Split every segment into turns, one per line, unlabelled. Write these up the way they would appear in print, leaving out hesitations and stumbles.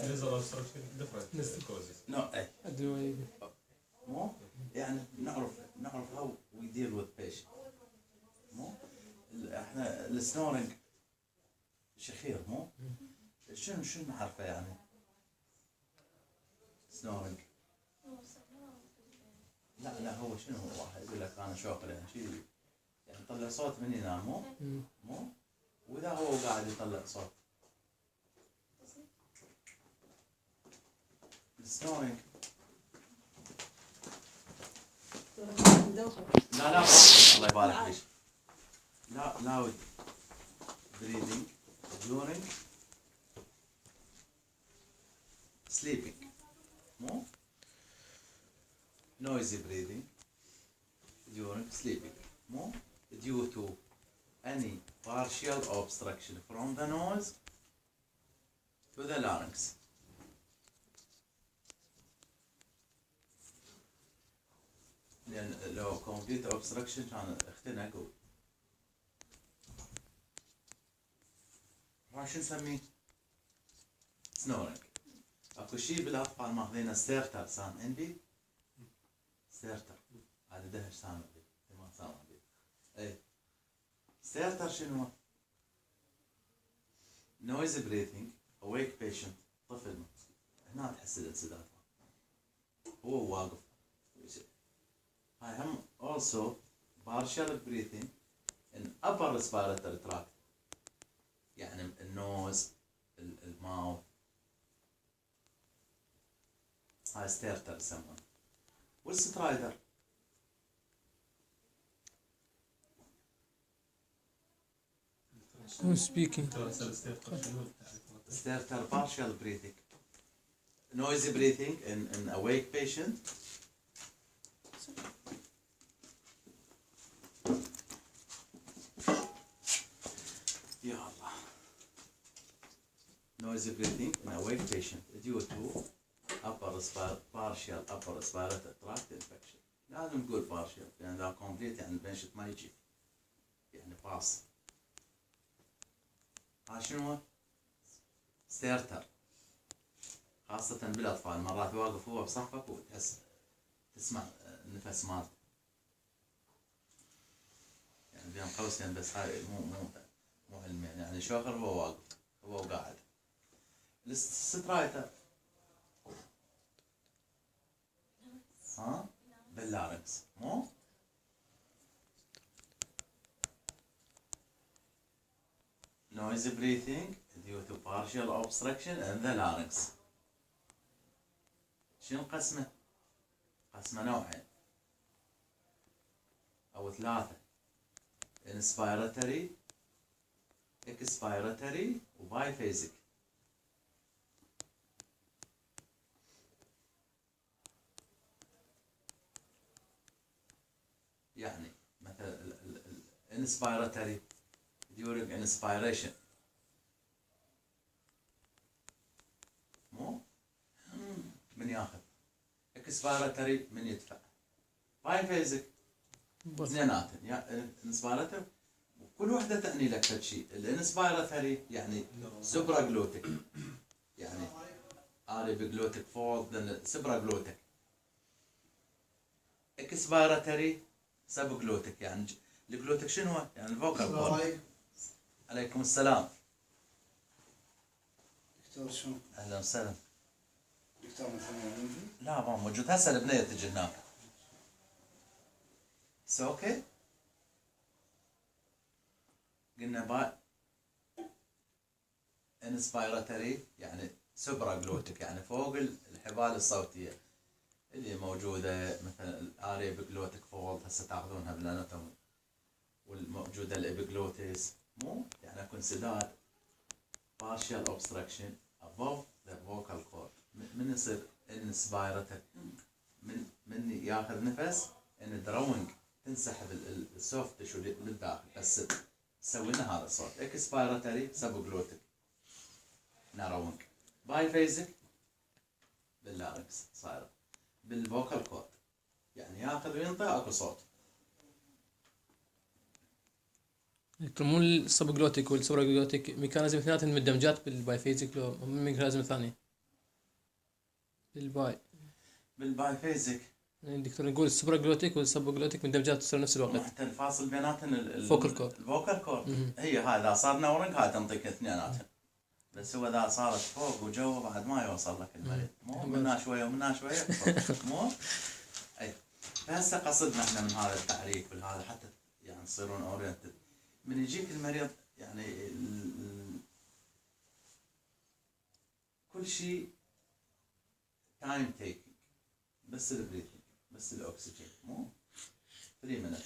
nasal obstruction different causes.
No,
أدوية.
مو يعني نعرف how we deal with patient. مو احنا السنورنج شخير مو شنو نعرفه يعني سنورنج. لا هو شنو هو واحد يقول لك انا شوكر يعني شيء يعني يطلع صوت من هنا مو واذا هو قاعد يطلع صوت السنورنج. لا الله يبارك فيك. لا loud breathing during sleeping مو noisy breathing during sleeping مو due to any partial obstruction from the nose to the larynx. لأن لو complete obstruction كان اختنق راح شو نسميه؟ سنورنج. اكو شيء بالاطفال ماخذينه ستيرتر سام عندي ستيرتر هذا دهش سام عندي ما سام عندي. اي ستيرتر شنو؟ نويز بريثنج awake patient طفل هنا تحس الانسداد هو واقف. هاي هم also partial breathing in upper respiratory tract يعني النوز الماوث. هاي ستيرتر يسمونه. والسترايدر
speaking.
ستيرتر partial breathing noisy breathing in awake patient. يا الله. noisy breathing in awake patient due to partial upper respiratory tract infection. لازم نقول partial لأن إذا complete يعني البنشط ما يجي يعني باص. ها شنو؟ ستيرتر خاصة بالأطفال مرات واقف هو بصفك وتحس تسمع النفس مالته يعني بين قوسين بس هاي مو علمي يعني شوكر هو واقف هو قاعد. السترايتر باللارنكس مو noisy breathing due to partial obstruction in the larynx. شنو قسمه؟ قسمه نوعين او ثلاثة inspiratory expiratory وبايفيزيك. يعني مثلا inspiratory during inspiration مو من ياخذ expiratory من يدفع بايفيزيك اثنيناتهم يا inspiratory كل وحده تعني لك فد شيء. الانسبيراتوري يعني سوبراجلوتيك يعني اريبجلوتيك فولد سوبراجلوتيك. اكسبيراتوري سبجلوتيك يعني الجلوتيك شنو هو؟ يعني الفوكال كورد. عليكم السلام
دكتور شو؟
اهلا وسهلا.
دكتور مثلا موجود؟
لا ما موجود هسه البنيه تجي هناك. اوكي قلنا باي انسبيراتوري يعني سوبراجلوتيك يعني فوق الحبال الصوتيه اللي موجوده مثلا الاريبجلوتيك فولد هسه تاخذونها بالاناتومي والموجوده الابيجلوتيس مو يعني اكو انسداد partial obstruction above the vocal cord. من يصير انسبيراتوري من ياخذ نفس ان دراونج تنسحب السوفت تشو للداخل بس تسوي لنا هذا الصوت. اكسبيراتوري سبجلوتيك ناروينج. بايفيزيك باللارنكس صايره بالفوكال كورد يعني ياخذ وينطي اكو صوت.
مو السبجلوتيك والسوبراجلوتيك ميكانيزم اثنيناتهم مندمجات بالبايفيزيك لو هم ميكانيزم ثاني؟ بالباي.
بالبايفيزيك.
يعني دكتور نقول السوبرا جلوتيك والسب جلوتيك مندمجات تصير نفس الوقت.
حتى الفاصل بيناتهم
فوكال كورد.
الفوكال كورد. هي هاي اذا صار نورنج هاي تنطيك اثنيناتهم. بس هو اذا صارت فوق وجوا بعد ما يوصل لك المريض. مو منها شويه ومنها شويه. مو اي. فهسه قصدنا احنا من هذا التعريف والهذا حتى يعني تصيرون اورينتد. من يجيك المريض يعني كل شيء تايم تيكينج. بس البريثنج بس الاكسجين مو 3 minutes.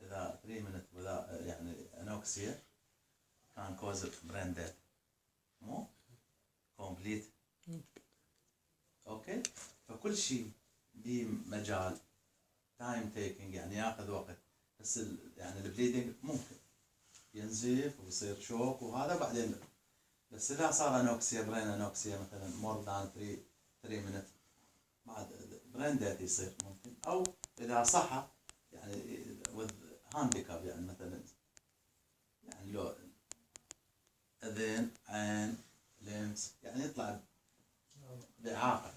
اذا 3 minutes وذا يعني انوكسيا كان كوز برين ديث مو كومبليت. اوكي. فكل شيء بمجال تايم تيكينج يعني ياخذ وقت. بس يعني البليدنج ممكن ينزف ويصير شوك وهذا بعدين. بس اذا صار انوكسيا برين انوكسيا مثلا مور ذان 3 minutes بعد برين ديث يصير ممكن. او اذا صحى يعني with handicap يعني مثلا يعني لو اذن عين لمس يعني يطلع باعاقه.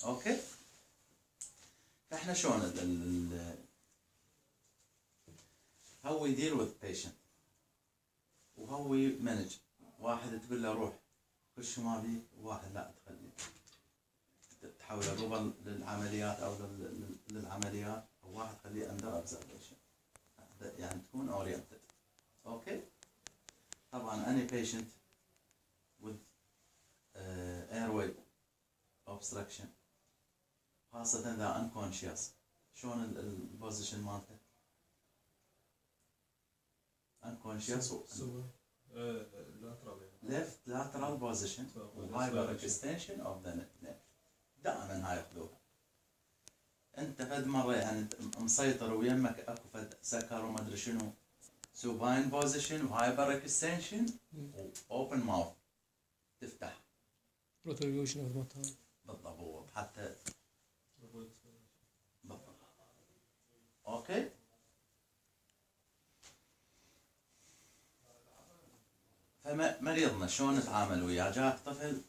اوكي. فاحنا شلون هو يدير with patient وهو يمانج. واحد تقول له روح خش ما بي وواحد لا تخليه تحول الروبر للعمليات او للعمليات او واحد خليه اندر observation يعني تكون oriented. اوكي. طبعا any patient with airway obstruction خاصة اذا unconscious شلون البوزيشن مالته unconscious left lateral position hyper extension of the neck. دائما هاي ياخذوها. انت فد مره يعني مسيطر ويمك اكو فد سكر وما ادري شنو supine position وهايبر اكستنشن واوبن ماوث تفتح
روتريوشن
بالضبط حتى بالضبط. اوكي. فمريضنا شلون نتعامل وياه؟ جاك طفل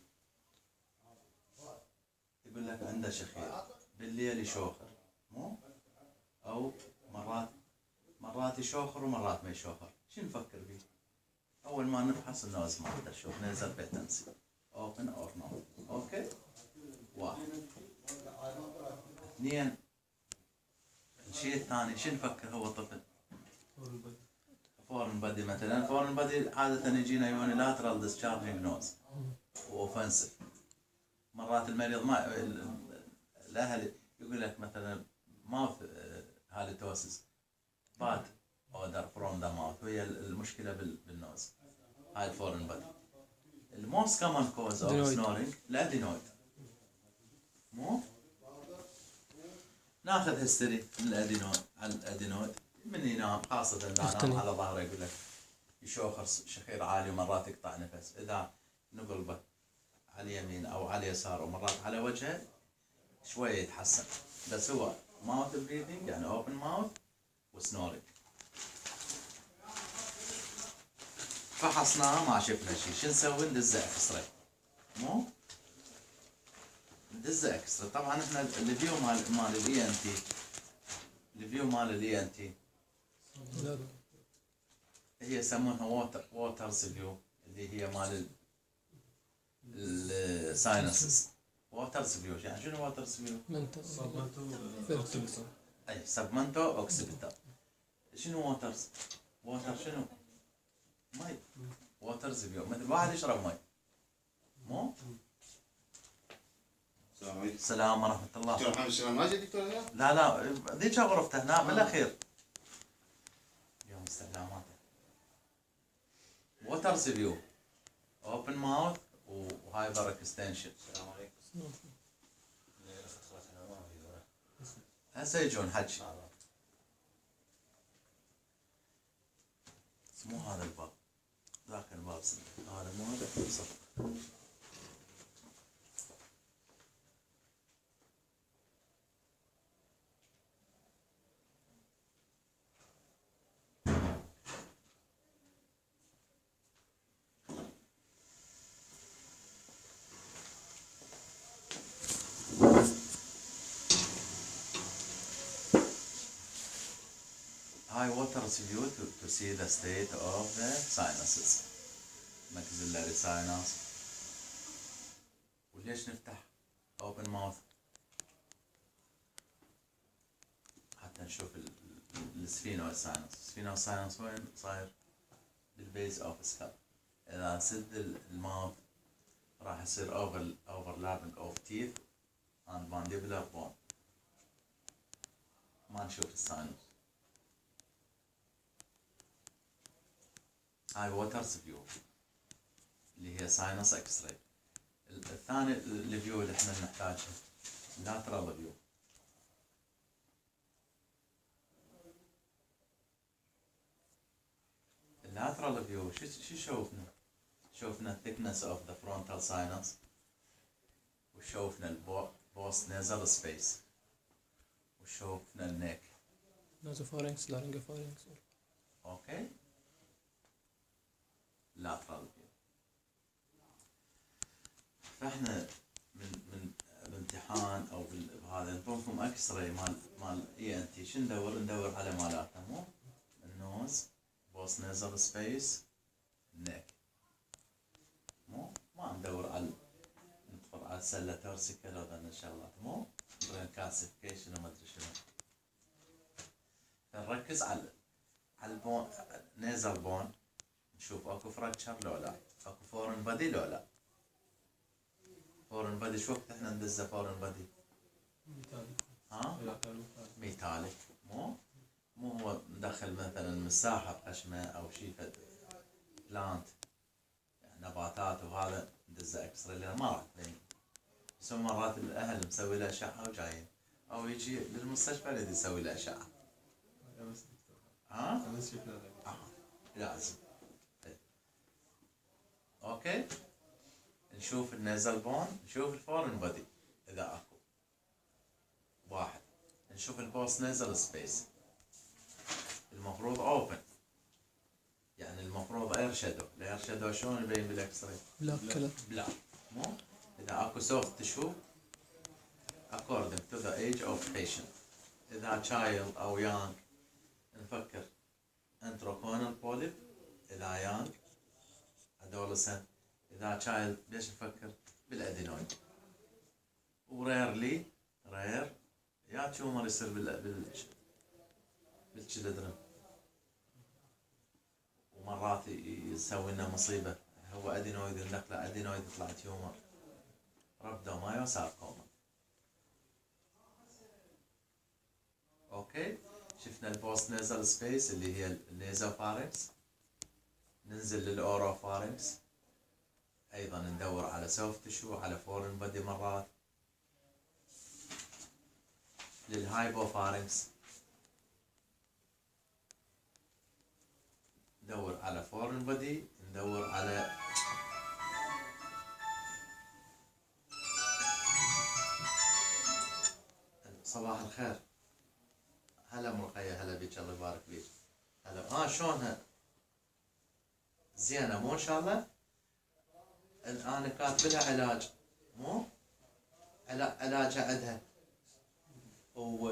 يقول لك عنده شخير بالليل يشوخر مو او مرات يشوخر ومرات ما يشوخر. شو نفكر فيه؟ اول ما نفحص النوز مالته نشوف نيزل بيتنسي اوبن اور نو. اوكي. واحد. اثنين. الشيء الثاني شو نفكر هو طفل؟ فورن بادي مثلا. فورن بادي عادة يجينا يونيلاترال ديسشارجينج نوز واوفنسيف. مرات المريض ما الاهل يقول لك مثلا ماوث هاليتوسيس باد اودر فروم ذا ماوث وهي المشكله بالنوز. هاي الفورن بادي. الموست كومن كوز اوف سنورينج الادينويد مو ناخذ هيستوري من الادينويد من ينام خاصة إذا نام على ظهره يقول لك يشوخر شخير عالي ومرات يقطع نفس. إذا نقلبه على اليمين أو على اليسار ومرات على وجهه شوية يتحسن. بس هو ماوث بريثنج يعني أوبن ماوث وسنورينج. فحصناه ما شفنا شيء. شو نسوي؟ ندزه اكس راي مو ندزه اكس راي. طبعا احنا الفيو مال الاي ان تي الفيو مال الاي ان تي هي يسمونها ووترز فيو اللي هي مال الساينسز. ووترز فيو يعني شنو ووترز فيو؟ اي سبمنتو اوكسيبيتال. شنو ووترز؟ ووتر شنو؟ مي. ووترز فيو مثل واحد يشرب مي مو؟
السلام عليكم.
السلام ورحمة الله.
دكتور محمد السلام ما جاء دكتور هنا؟
لا ذيك غرفته هنا بالاخير. يوم استعلاماته. ووترز فيو اوبن ماوث وهايبر اكستنشن.
السلام عليكم.
هسه يجون حج. مو هذا الباب ذاك الباب هذا مو هذا صح. high water view to see the state of the sinuses. maxillary sinus. وليش نفتح open mouth؟ حتى نشوف السفينو ساينس. السفينو ساينس وين صاير؟ بالبيز اوف سكال. اذا نسد الماوث راح يصير overlapping of teeth and mandibular bone. ما نشوف الساينس. هاي ووترز فيو اللي هي ساينس اكس راي. الثاني الفيو اللي احنا نحتاجه lateral فيو. اللاترال فيو شو شوفنا؟ شوفنا thickness of the frontal sinus وشوفنا post nasal space وشوفنا النيك.
نازوفارينكس لارنجوفارينكس.
اوكي lateral view. فاحنا من الامتحان او بهذا نطونكم اكس راي مال اي ان تي. شو ندور على مالاتنا مو النوز بوست نيزل سبيس النيك. مو ما ندور على ندخل على السله تورسيكال وهذا الشغلات. مو برين كلاسيفيكيشن وما ادري شنو. نركز على البون نيزل بون. نشوف اكو فراكشر لو لا، اكو فورن بادي لو لا. فورن بادي شو وقت احنا ندزه فورن بادي؟ ها؟ ميتاليك. مو هو ندخل مثلا مساحة قشمة او شيء بلانت يعني نباتات وهذا ندزه اكس راي لان ما راح تبين. بس مرات الاهل مسوي له اشعة وجايين او يجي للمستشفى يريد يسوي له اشعة. ها؟ لازم. اوكي نشوف النيزل بون، نشوف الفورن بودي اذا اكو واحد، نشوف البوست نيزل سبيس المفروض اوبن يعني المفروض اير شادو. الاير شادو شلون يبين بالاكس راي؟
بلاك كلر.
بلاك. مو اذا اكو سوفت تشو according to the age of patient. اذا child او young نفكر intraconal polyp. اذا young adolescent. إذا child ليش نفكر بالأدينويد. وريرلي رير يا تيومر يصير بالشلدرن ومرات يسوي لنا مصيبة هو أدينويد النقلة أدينويد يطلع تيومر ربدومايو ساركوما. أوكي شفنا البوست نيزل سبيس اللي هي النيزوفارينكس. ننزل للأوروفارينكس ايضا ندور على سوفت تشو على فورن بادي مرات. للهايبوفارنكس ندور على فورن بادي. ندور على صباح الخير. هلا مرقية هلا بيك الله يبارك فيك. هلا شلونها؟ زينة مو ان شاء الله؟ الآن كاتب لها علاج. مو علاجها عندها و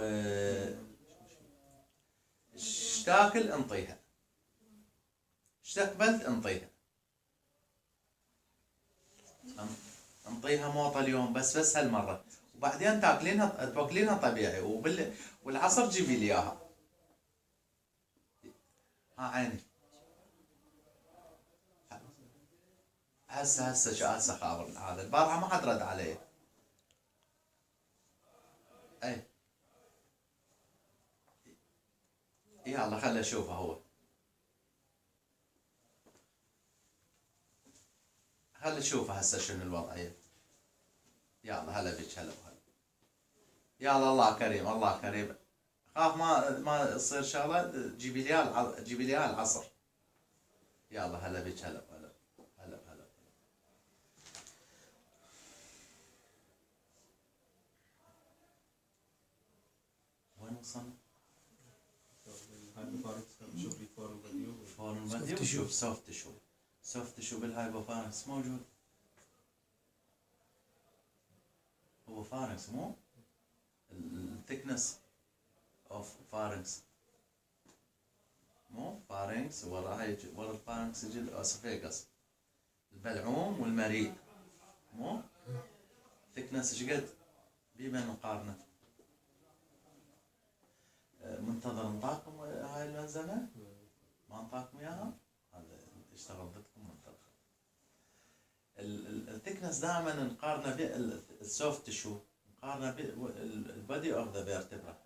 اشتاكل انطيها. اشتقبلت انطيها. انطيها موطة اليوم بس هالمرة وبعدين تاكلينها طبيعي والعصر جيبي لي اياها. ها عيني هسه خابر هذا. البارحة ما حد رد علي. اي يلا خلي اشوفه هو. خلي اشوفه هسه شنو الوضعية. يلا هلا بك هلا وهلا. يلا الله كريم الله كريم. خاف ما تصير شغلة جيبي لي العصر. يلا هلا بك هلا وهلا. وين وصلنا؟ فورن بادي وشوف سوفت تشو. سوفت تشو بالهايبوفارنكس موجود. هو فارنكس مو؟ الثيكنس اوف فارنكس مو فارنكس، ورا الفارنكس يجي الاسوفيجاس، البلعوم والمريء. مو ثيكنس ايش قد؟ بما نقارنه. منتظر نطاكم هاي المنزله؟ ما نطاكم اياها؟ هذا يشتغل ضدكم منتظر. الثيكنس دائما نقارنه بالسوفت تشو، نقارنه بالبادي اوف ذا فيرتبرا.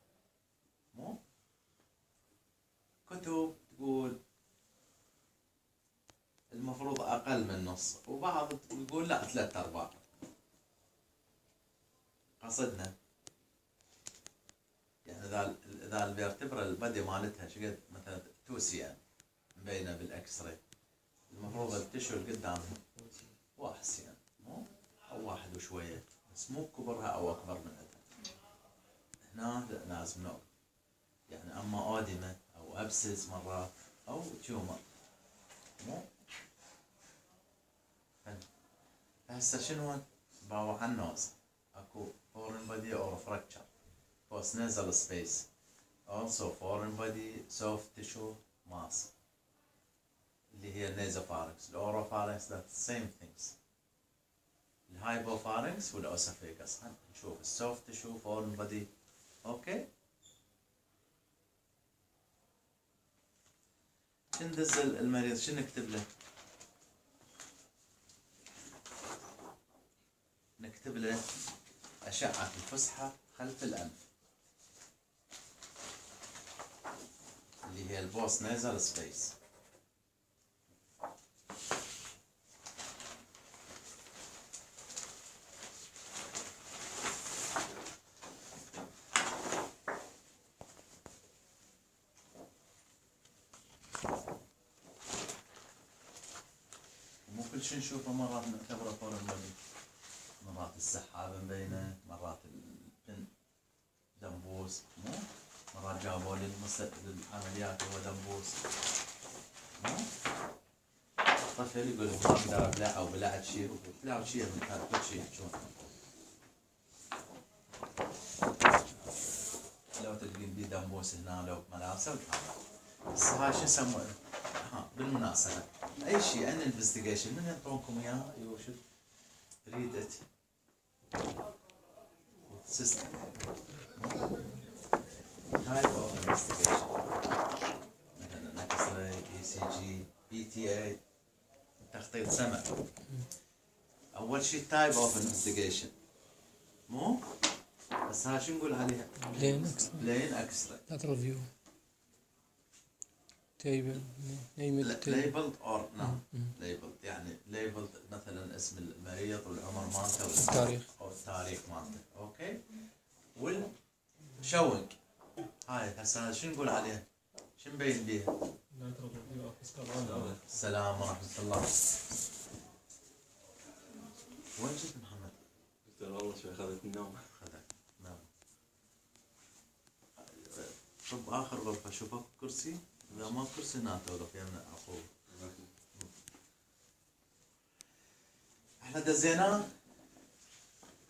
مو كتب تقول المفروض اقل من نص، وبعض يقول لا 3/4. قصدنا يعني اذا الفيرتبرا البادي مالتها شقد مثلا 2 cm مبينه بالاكس راي، المفروض التشو اللي قدامها 1 cm، مو او 1 وشويه، بس مو كبرها او اكبر من عندها. هنا لازم نوقف، يعني اما اوديمه او ابسس مرات او تيومر. مو هسه شنو باوع عن النوز؟ اكو foreign body or fracture post nasal space, also foreign body soft tissue mass اللي هي النيزوفارنكس. الاوروفارنكس that's the same things. الهايبوفارنكس والاوسوفيجاس. نشوف السوفت تيشو foreign body. اوكي شو ندز المريض؟ شو نكتب له؟ نكتب له أشعة الفسحة خلف الأنف اللي هي البوست نيزل سبيس. مو كل شيء نشوفه مرات نعتبره فور المبني، مرات السحابة مبينة، مرات البن دمبوس. مو مرات جابوا للعمليات هو دمبوس. مو طفل يقول لك ما اقدر ابلع او بلعت شيء، بلعت شيء من هذا كل شيء يحجون. لو تلقين بيه دمبوس هنا لو ملابسه وتحاول. بس هاي شو يسمونه؟ بالمناسبة اي شيء عن انفستيجيشن من يعطونكم اياه يوشد ريد ات سيستم تايب اوف انفستيجيشن، مثلا اكس راي، اي سي جي، بي تي اي، تخطيط سمع. اول شيء تايب اوف انفستيجيشن. مو بس ها شو نقول عليها؟ بلين اكس راي.
lateral view table name it
labeled or no labeled، يعني labeled مثلا اسم المريض والعمر مالته
التاريخ
او التاريخ مالته. اوكي والشوق هاي هسه شو نقول عليها؟ شو نبين بيها؟ السلام ورحمة الله. وين جيت محمد؟
قلت له والله شوي اخذت النوم.
خذك نعم. طب اخر غرفة شوفك كرسي، اذا ما كرسي هنا توقف يمنا اخوه. احنا دزينا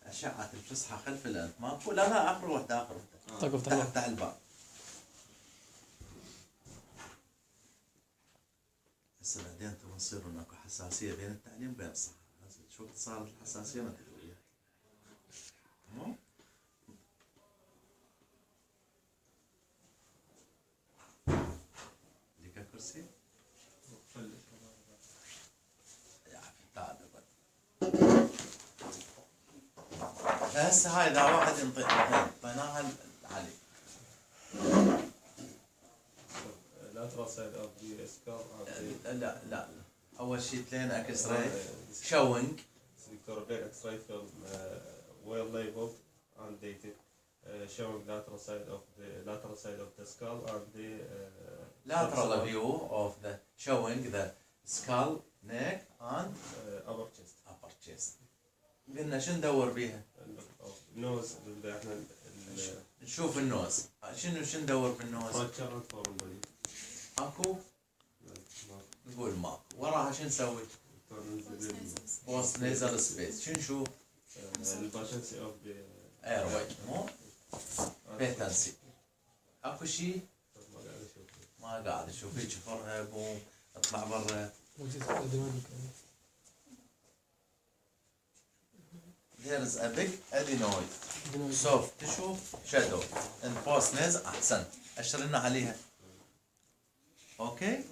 أشعة الفسحة خلف الأنف. ماكو؟ لا آخر وحدة آخر وحدة. افتح الباب. هسه بعدين انتم تصيرون اكو حساسية بين التعليم وبين الصحة. شو وقت صارت الحساسية ما تدري وياك. تمام؟ ليك كرسي؟ هسه هاي اذا واحد انطيناها لعلي.
lateral side of the skull.
لا اول شيء تلين اكس راي شوينج.
دكتور بلين اكس راي film well labeled and dated showing lateral side of the skull and the
lateral view of the showing the skull, neck and upper chest. قلنا شو ندور بيها؟
النوز. احنا
نشوف النوز. شو ندور بالنوز؟ اكو؟ نقول ماكو. وراها شو نسوي؟ بوست نيزل سبيس. شو نشوف؟
الباتنسي اوف
اير واي. مو؟ بيتنسي. اكو شيء؟ ما ها قاعد اشوف هيك فرها قوم اطلع برا.
موجود في الادوان.
There is a big adenoid soft tissue shadow in post nasal. احسن اشر لنا عليها. اوكي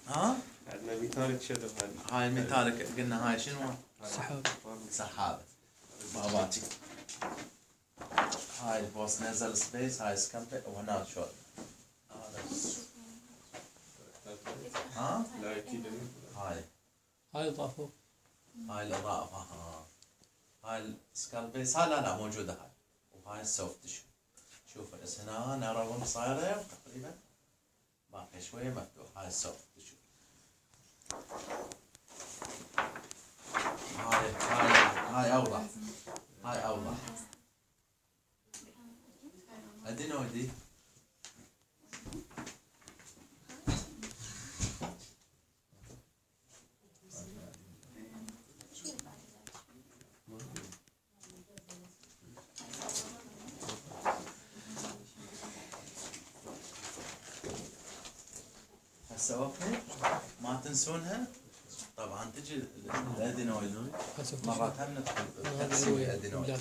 ها
عندنا ميتاليك شادو
هاي الميتاليك قلنا هاي شنو؟
سحاب.
سحابة باباتي. هاي البوست نازل سبيس هاي سكامبي وهنا شو ها
لا اكيد
هاي
اضافه.
هاي الإضافة هاي السكالبيس هاي لا موجودة هاي وهاي السوفت تشو. شوف بس هنا نراهم صايرة تقريبا باقي شوية مفتوح. هاي السوفت تشو. هاي أوضح. هاي أوضح. أدينويدي هسه اوكي ما تنسونها. طبعا تجي الادينويد مرات هم ندخل تقسيم الادينويد.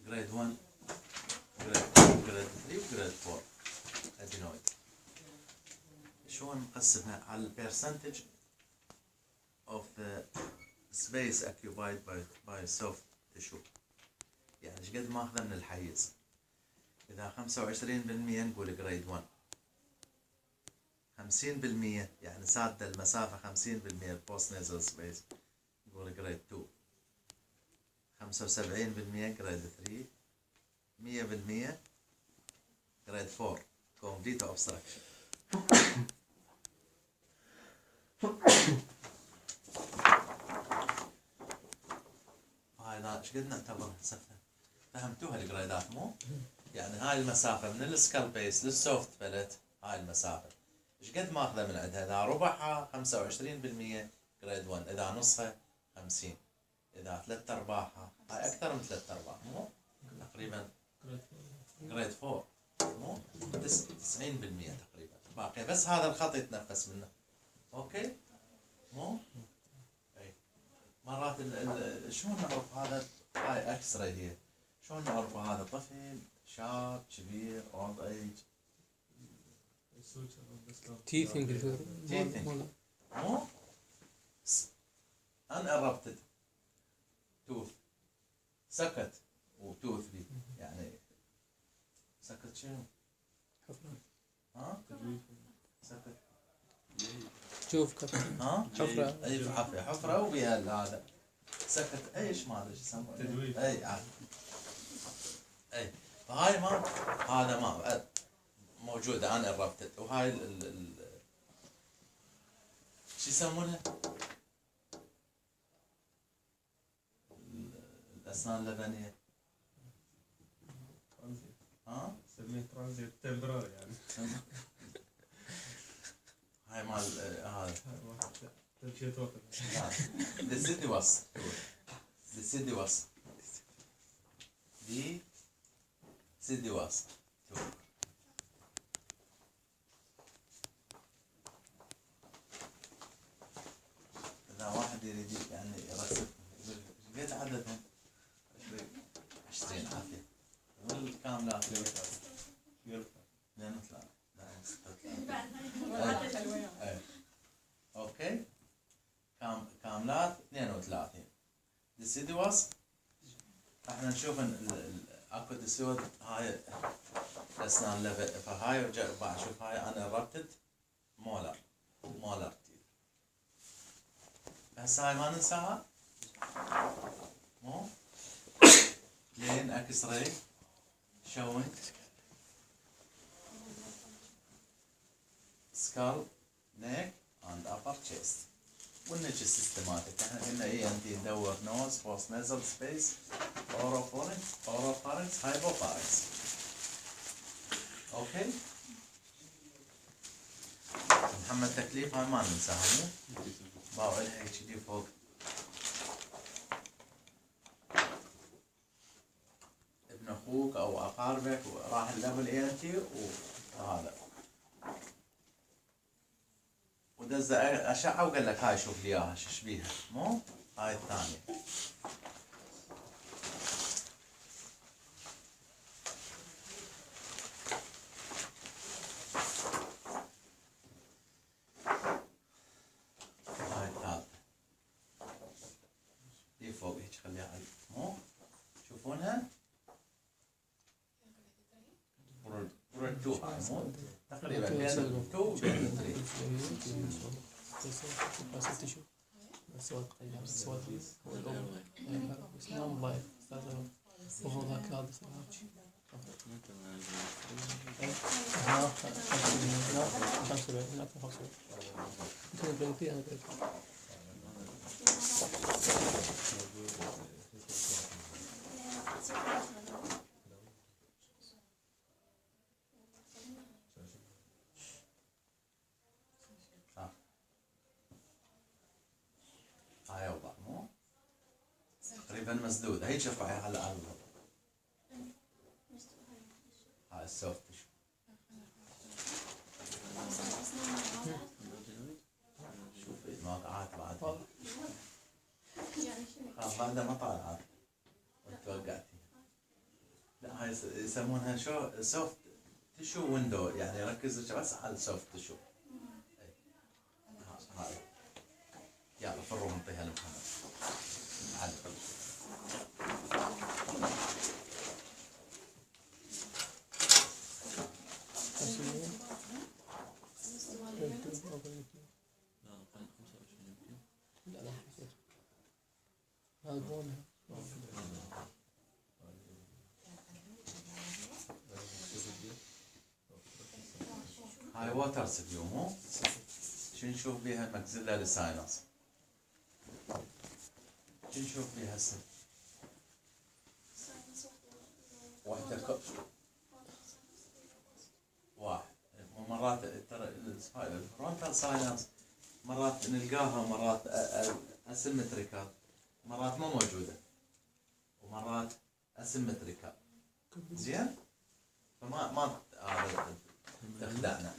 جريد 1 جريد 2 جريد 3 وجريد 4 ادينويد. شلون نقسمها على البرسنتج of the space occupied by soft tissue. يعني ايش قد ماخذه من الحيز. اذا 25% نقول جريد 1. 50% يعني سادة المسافة 50% البوست نيزل سبيس نقول جريد 2. 75% جريد 3. 100% جريد 4 complete obstruction. هاي ايش قد نعتبرها سفة. فهمتوها الجريدات مو؟ يعني هاي المسافة من السكال بيس للسوفت بلت هاي المسافة. ايش قد ماخذه من عندها؟ اذا ربعها 25% جريد 1، اذا نصها 50، اذا 3/4 هاي اكثر من 3/4 مو؟ تقريبا جريد 4 مو؟ 90% تقريبا باقي بس هذا الخط يتنفس منه. اوكي؟ مو؟ اي مرات شلون نعرف هذا؟ هاي اكس راي هي. شلون نعرف هذا طفل شاب كبير اولد ايج؟
تيثينج
مو unerupted tooth سكت وتوث بي يعني سكت شنو؟ ها؟ سكت
شوف كابتن
ها؟
حفرة.
اي حفرة وبيها هذا سكت. ايش ما ادري ايش يسمونه
تدويف.
اي اي فهاي ما هذا ما موجودة أنا الربطت. وهاي شو يسمونها؟ الأسنان اللبنية. ها؟
نسميه ترانزيت تمبراري يعني.
هاي مال هذا.
تمشيت وقت.
ديسيديوس. ديسيديوس. ديسيديوس. إذا واحد يريد يعني يرسم قد عددهم 20 عافية والكاملات 2 اوكي كاملات 32. ديسيديوس احنا نشوف اكو ديسيود هاي الاسنان لبن فهاي بعد شوف هاي انا ربطت مولر هسه هاي ما ننساها مو لين اكس راي showing skull neck and upper chest والنج السيستماتيك. احنا قلنا اي ان تي ندور نوز بوست نازل سبيس اوروفارنكس هايبوفارنكس. اوكي محمد تكليف هاي ما ننساها مو باو إلها هيك دي فوق. ابن اخوك او اقاربك وراح الليفل انتي وهذا ودز اشعه وقال لك هاي شوف لي اياها شو شبيها مو هاي الثانيه. هاي الثالثه دي فوق هيك خليها على مو تشوفونها برد تو هاي مو تقريبا بين التو وبين الثري. هاي اوضح مو تقريبا مسدودة هيك ارفعيها على الارض. هاي السوفت شو شوفي المواقعات بعد خلاص بعدها ما طالعات وانت وقعتي. لا هاي يسمونها شو سوفت تشو ويندو يعني ركز بس على السوفت تشو. هاي يلا فروا نعطيها لمحمد عاد هاي ووتر سفيو مو شو نشوف بيها ماكسيلاري ساينس شو نشوف بيها هسه واحدة واحد ومرات ترى الفرونتال ساينس مرات نلقاها مرات اسيمتريكال مرات مو موجودة ومرات اسيمتريكال زين فما تخدعنا.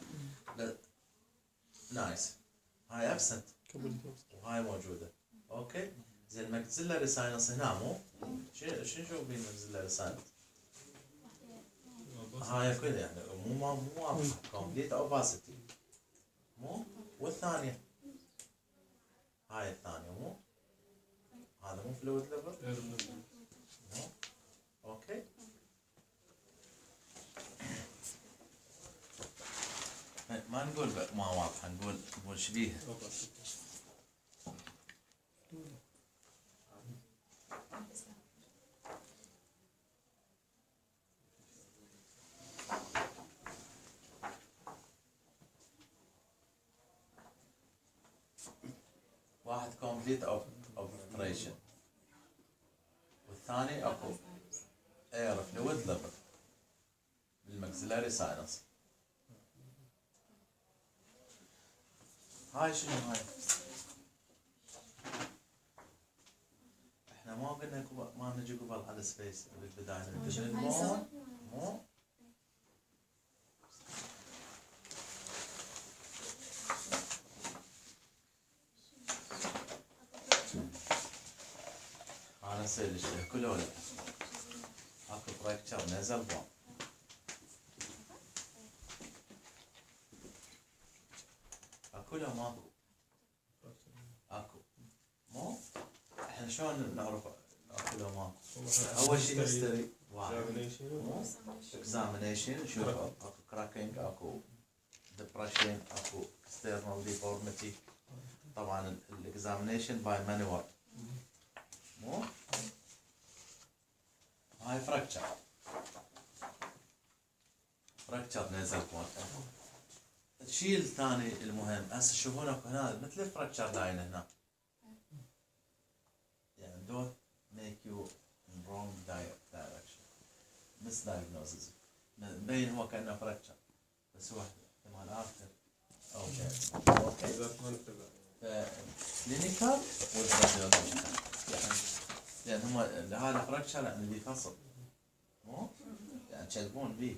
نايس هاي ابسنت وهاي موجودة اوكي زين الماكسيلاري ساينس هنا مو شو نشوف بين الماكسيلاري ساينس هاي كذا يعني مو واضحة كومبليت اوباسيتي مو والثانية هاي الثانية مو هذا مو فلويد ليفل مو اوكي. ما نقول ما واضحة نقول شبيهة. واحد كومبليت اوبريشن والثاني اكو اير فلويد ليفل بالماكسيلاري ساينس. هاي شنو هاي؟ احنا ما قلنا ما نجي قبل على سبيس بالبداية ننتبه مو انا اسوي الاشياء كله ولا اكو فراكتشر نزل بون اكو لا ماكو اكو مو احنا شلون نعرف اكو لا ماكو؟ اول شيء هيستوري واحد مو اكزامينيشن نشوف اكو كراكينج اكو ديبرشن اكو اكسترنال ديفورميتي. طبعا الاكزامينيشن باي مانوال مو هاي فراكتشر نزل بون. الشيء الثاني المهم هسه تشوفون اكو هنا مثل الفراكتشر لاين هنا يعني don't make you in wrong direction misdiagnosis مبين هو كانه فراكتشر بس هو احتمال اخر اوكي كلينيكال والراديولوجيكال يعني لان هم هذا فراكشر يعني بيه فصل مو يعني تشلبون بيه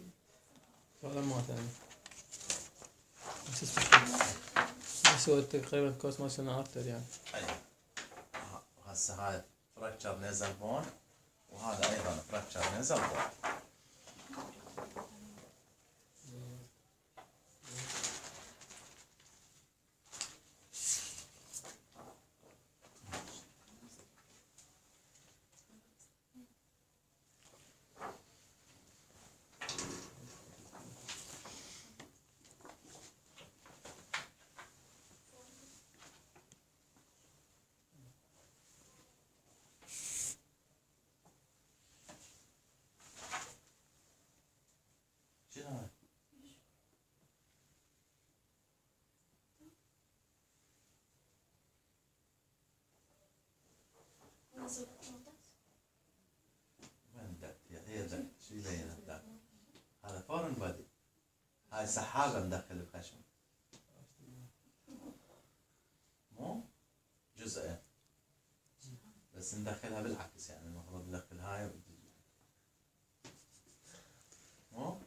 هذا ما ثاني بس هو تقريبا كوس ما سنة أكتر يعني.
ايوه هسه هاي فراكشر نيزل بون وهذا ايضا فراكشر نيزل بون. شنو هاي؟ وين الدك؟ هي الدك شو يبين الدك؟ هذا فورن بادي هاي سحابة مدخل الخشم مو جزئين بس ندخلها بالعكس يعني المفروض ندخل هاي مو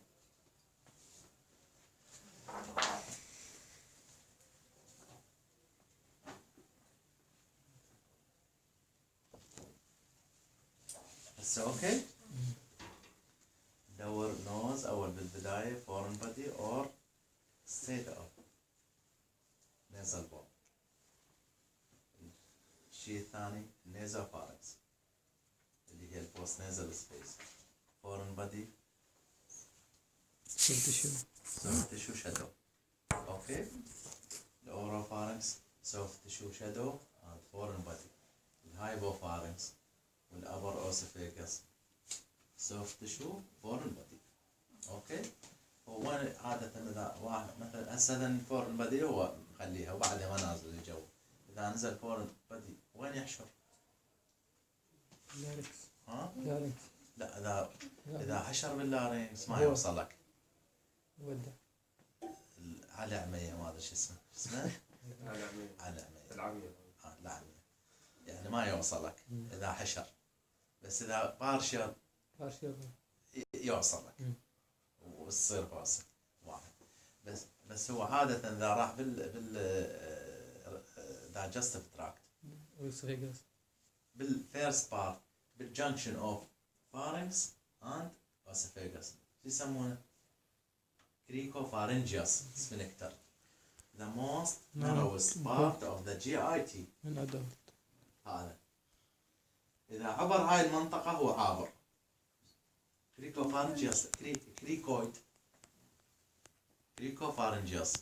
هسه اوكي دور نوز اول بالبداية فورن بادي اور ستيت اوف نيزل بون. الشيء الثاني نيزل فاركس اللي هي البوست نيزل سبيس فورن بادي soft tissue shadow. اوكي الاورال فارنكس soft tissue shadow and foreign body. الهايبوفارنكس والابر اوسيفيجاس soft tissue foreign body. اوكي هو عادة اذا واحد مثلا هسه الفورن بادي هو مخليها وبعدها ما نازل الجو. اذا نزل فورن بادي وين يحشر؟
لاركس.
ها؟
لاركس.
لا اذا حشر باللارينكس ما يوصل لك.
وده.
على عمية ما ادري شو اسمه؟
على عمية.
على عمية.
العمية.
العمية. يعني ما يوصل لك اذا حشر. بس اذا بارشل يوصل لك. وتصير فاصل واحد. بس هو عادة اذا راح digestive tract بالفيرست بارت بالجنكشن اوف فارنكس اند اسوفيجاس شو يسمونه؟ كريكوفارنجيوس sphincter the most narrowest part of the GIT. هذا إذا عبر هاي المنطقة هو عابر كريكوفارنجيوس كريكوفارنجيوس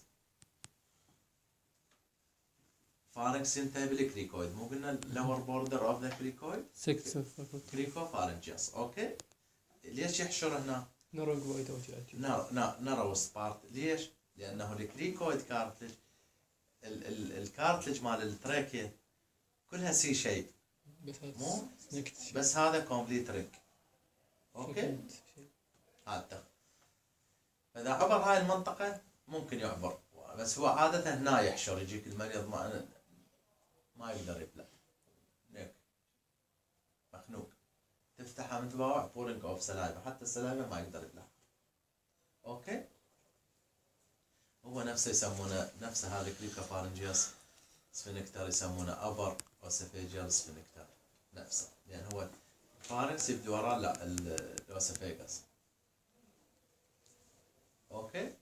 فارنكس ينتهي بالكريكويد مو قلنا lower border of the cricoid كريكوفارنجيوس. اوكي ليش يحشر هنا؟ نروست بارت. ليش؟ لانه الكريكويد كارتلج الكارتلج مال التراكيا كلها سي شيب مو بس هذا كومبليت رينج. اوكي هذا فاذا عبر هاي المنطقه ممكن يعبر بس هو عاده هنا يحشر يجيك المريض ما يقدر يبلع هيك مخنوق تفتحها متباوع بورينج اوف سلايفا حتى السلايفا ما يقدر يبلع. اوكي هو نفسه يسمونه نفسه هذا كريكوفارنجيوس سفينكتر يسمونه ابر اوسيفيجيال سفينكتر نفسه لان يعني هو الفارنكس يبدي وراه لا الاوسيفيجاس. اوكي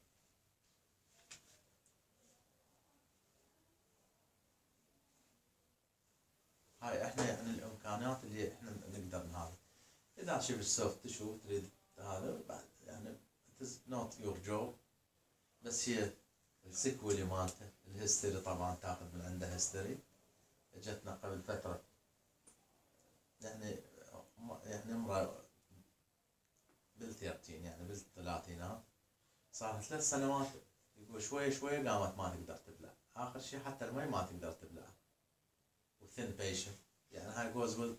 هاي احنا يعني الامكانيات اللي احنا نقدر نهذا. اذا شفت سوفت تشو تريد هذا بعد يعني it is not your job بس هي السيكولي مالته الهيستوري طبعا تاخذ من عنده هيستوري. اجتنا قبل فتره يعني امرأة بالثلاثين يعني بالثلاثينات صار 3 سنوات يقول شوي شوي قامت ما تقدر تبلع اخر شيء حتى المي ما تقدر تبلع وثين بيشن يعني هاي جوز وذ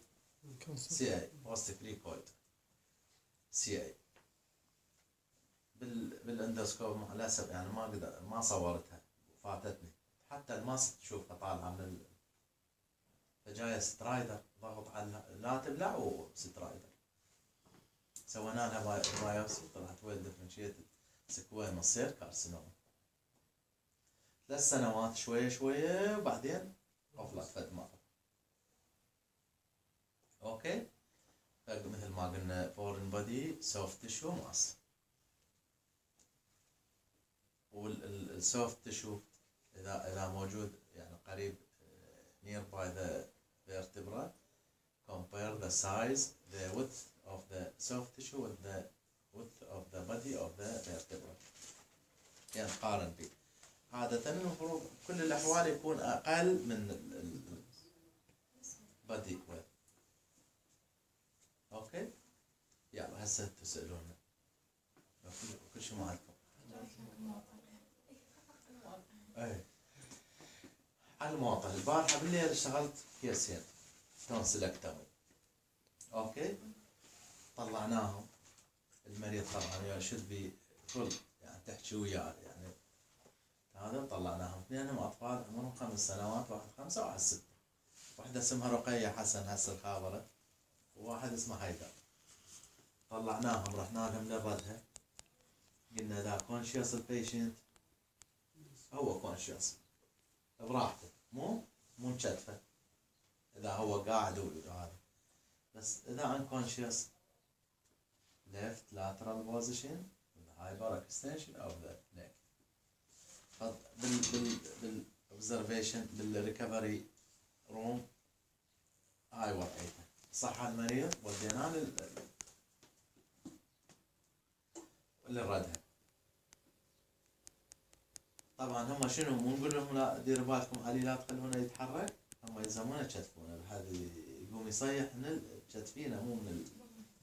سي اي بوست كريكويد سي اي بالاندوسكوب مع الاسف يعني ما صورتها فاتتني حتى الماسك تشوفها طالعه من فجايه سترايدر ضغط على لا تبلع وسترايدر. سوينا لها بايوبسي طلعت ويل ديفرنشيتد سكويموس سيل كارسينوما. 3 سنوات شويه شويه وبعدين عفلت فد مره. اوكي، مثل ما قلنا فورن بودي سوفت تشو ماس. والسوفت تشو اذا موجود يعني قريب nearby the vertebra, compare the size, the width of the soft tissue with the width of the body of the vertebra. يعني قارن به. عادة المفروض كل الأحوال يكون أقل من body width. أوكي؟ يلا هسه تسألونا. كل شيء ما عندكم. أي. على المواطن البارحة بالليل اشتغلت كيسين تونسيلكتومي. اوكي، طلعناهم. المريض طبعا يشد بي كل يعني تحكي وياه يعني هذا. طلعناهم اثنينهم اطفال عمرهم 5 سنوات، واحد 5 وواحد 6. واحدة اسمها رقية حسن هسه الخابرة، وواحد اسمه هيدر. طلعناهم رحنا لهم للردها، قلنا اذا كونشيوس البيشنت هو كونشيوس براحته، مو مشتفه اذا هو قاعد وهذا. بس اذا unconscious left lateral position hyper extension of the neck. بال observation بالريكفري روم هاي وضعيته. صح المريض وديناه للردها. طبعا هم شنو مو نقول لهم لا ديروا بالكم علي لا تخلونه يتحرك، هم يلزمونه يكتفونه. هذا يقوم يصيح من كتفينه، مو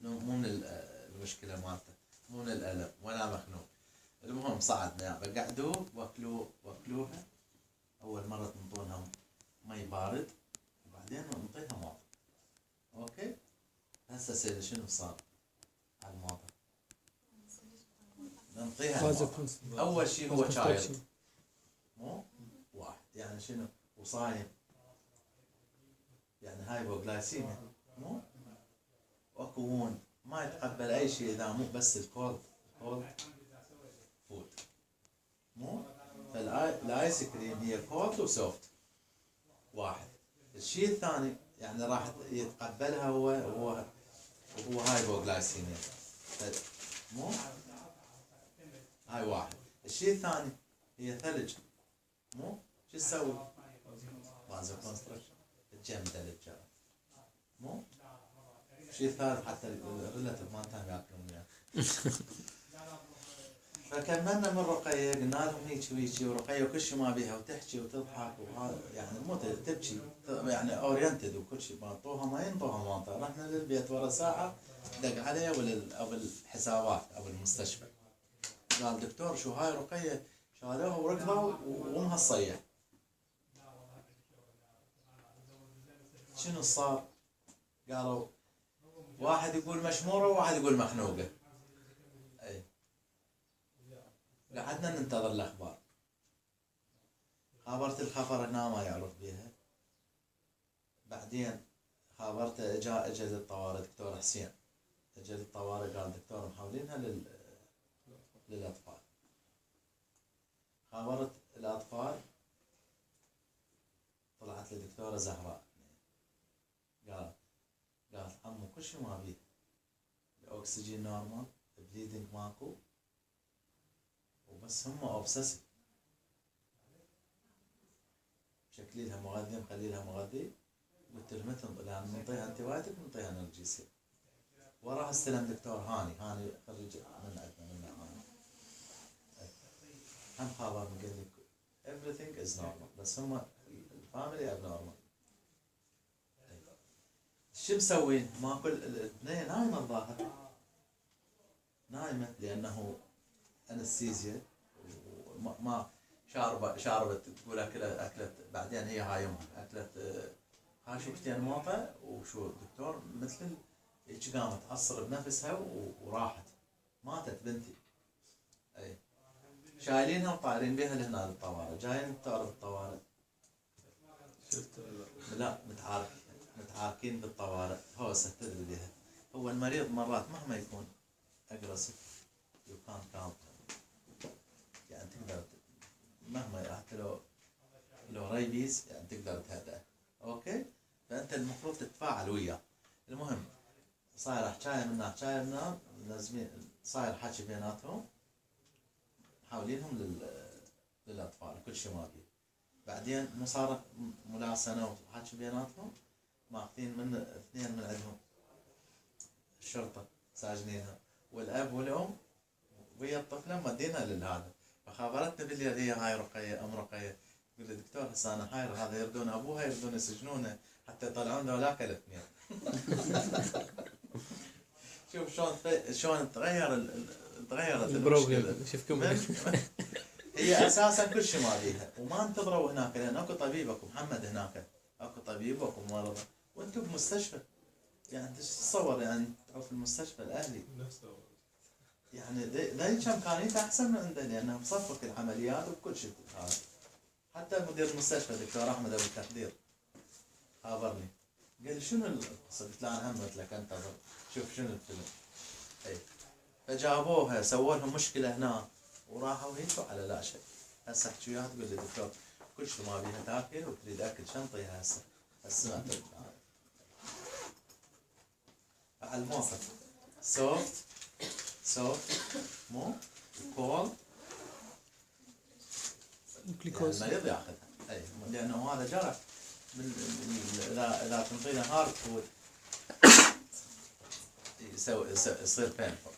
من المشكله مالته، مو من الالم ولا مخنوق. المهم صعدنا قعدوه واكلوها. اول مره تنطونها مي بارد وبعدين نعطيها موطن. اوكي، هسه سيدي شنو صار على الموطن؟ نعطيها الموطن. اول شيء هو شايل مو واحد، يعني شنو وصايم، يعني هايبوغلايسيميا، مو وكون ما يتقبل اي شيء اذا مو بس الكولد فود، مو فالايس كريم هي كولد وسوفت واحد. الشيء الثاني يعني راح يتقبلها هو هايبوغلايسيميا، مو هاي واحد. الشيء الثاني هي ثلج، مو شو تسوي؟ بازو كونستركشن تجمده للجرح، مو شيء ثالث حتى الريلاتيف مالتهم ياكلون وياه. فكملنا من رقية قلنا لهم هيك وهيك، ورقية وكل شيء ما بيها وتحكي وتضحك وهذا يعني مو تبكي يعني اورينتد وكل شيء. ما انطوها ما ينطوها ما. رحنا للبيت ورا ساعة دق عليه او الحسابات او المستشفى، قال دكتور شو هاي رقية؟ شالوها وركضوا وامها تصيح. شنو صار؟ قالوا واحد يقول مشمورة وواحد يقول مخنوقة. اي قعدنا ننتظر الاخبار. خابرت الخبر هنا ما يعرف بيها. بعدين خابرته اجى للطوارئ دكتور حسين، اجى للطوارئ قال دكتور محولينها للاطفال. خابرت الاطفال طلعت لي دكتورة زهراء، قالت عمو كل شيء ما بيه، الاكسجين نورمال، البليدنج ماكو، وبس هم اوبسيسيف. شكلي لها مغذي مخلي لها مغذي. قلت له مثل لان نعطيها انتي بايوتيك ونعطيها انرجيسيا. وراها استلم دكتور هاني خريج من عندنا من هاني. هم خابر قال لي everything is normal، بس هم الفاميلي abnormal. شو مسوين؟ ماكل البنية نايمة الظاهر، نايمة لأنه أنستيزيا وما شاربت تقول أكلت بعدين هي هاي يومها أكلت هاي شوفتين موطة وشو الدكتور مثل هيك قامت تعصر بنفسها وراحت، ماتت بنتي. أي شايلينها وطايرين بها لهنا للطوارئ، جايين تعرف الطوارئ.
شفت
لا متعاركين بالطوارئ، هوسة تدري بها. هو المريض مرات مهما يكون اجريسيف يو كانت كالم، يعني تقدر مهما حتى لو ريبيز يعني تقدر تهدأ. اوكي، فانت المفروض تتفاعل وياه. المهم صاير حكايه من هنا حكايه من هنا، لازمين صاير حكي بيناتهم، محاولينهم للاطفال كل شيء ما بيه. بعدين مو صارت ملاسنه وحكي بيناتهم، ماخذين من اثنين من عندهم الشرطه ساجنينها، والاب والام ويا الطفله مودينها للهذا. فخابرتنا بالليل هي هاي رقيه ام رقيه، تقول لي دكتور هسه انا حاير، هذا يردون ابوها يردون يسجنونه حتى يطلعون ذولاك الاثنين. شوف شلون تغيرت المشكله.
شوفكم
هي اساسا كل شيء ما بيها، وما انتظروا هناك لان اكو طبيب، اكو محمد هناك، اكو طبيب واكو مرضى، وانتم بمستشفى. يعني تتصور يعني تروح في المستشفى الاهلي
نفسه.
يعني ذي امكانيته احسن من عندنا، لانها بصفك العمليات وكل شيء. هذا حتى مدير المستشفى الدكتور احمد ابو التقدير خابرني، قال لي شنو القصه؟ قلت له انا هم قلت لك انتظر شوف شنو الفيلم. اي فجابوها سووا لهم مشكله هنا وراحوا هيك على لا شيء. هسه احكي وياها تقول لي دكتور كل شيء ما بيها تاكل وتريد اكل شنطيها هسه ما تريد. على الموقف سوفت مو كول
الجلوكوز
المريض ياخذها. اي لانه هذا جرح اذا تنطينا هارد فود يصير بينفول.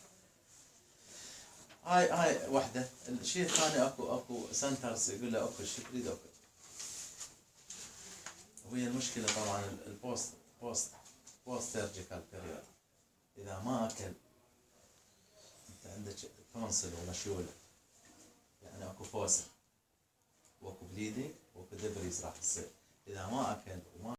هاي وحده. الشيء الثاني اكو سنترز يقول له اكل شو تريد اكل. وهي المشكله طبعا البوست سيرجيكال بيريود، اذا ما اكل انت عندك تونسل ومشيوله، يعني اكو فوسه واكو بليدنج واكو دبريز راح تصير اذا ما اكل وما